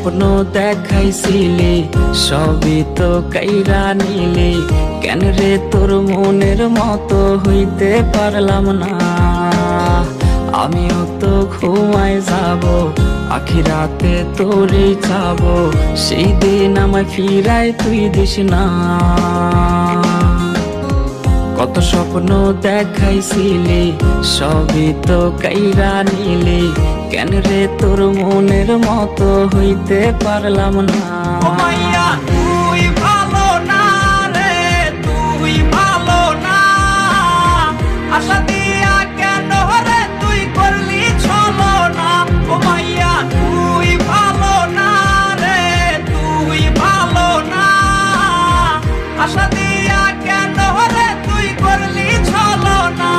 স্বপ্ন দেখাইছিলি সবই তো কাইরা নিলি, কেন রে তোর মনের মতো হইতে পারলাম না। আমিও তো ঘুমায় যাব, আখিরাতে তোরে চাব, সেই দিন আমায় ফিরায় তুই দিস না। কত স্বপ্ন দেখাইছিলি সবই তো কাইরা নিলি, কেন রে তোর মনের মতো হইতে পারলাম না। তুই ভালো না রে, তুই ভালো না, আশা দিয়া কেন রে তুই করলি ছলো না। ও মাইয়া তুই ভালো না রে, তুই ভালো না, আশা দিয়া কেন রে তুই করলি ছলো না।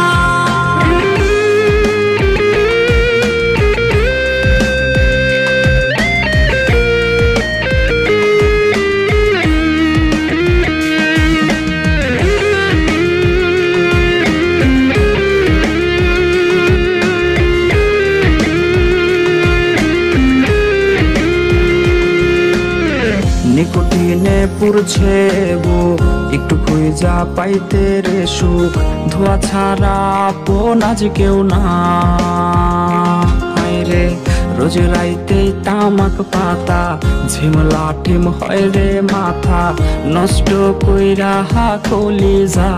নিকোটিনে পুরছে বুক, একটু খুঁজা পাইতে রে সুখ, ধোয়া ছাড়া আপন আজ কেউ না। হায় রে রোজ রাইতেই তামাক পাতা, ঝিমলা টিম হয় রে মাথা, নষ্ট কইরা হা কলিজা।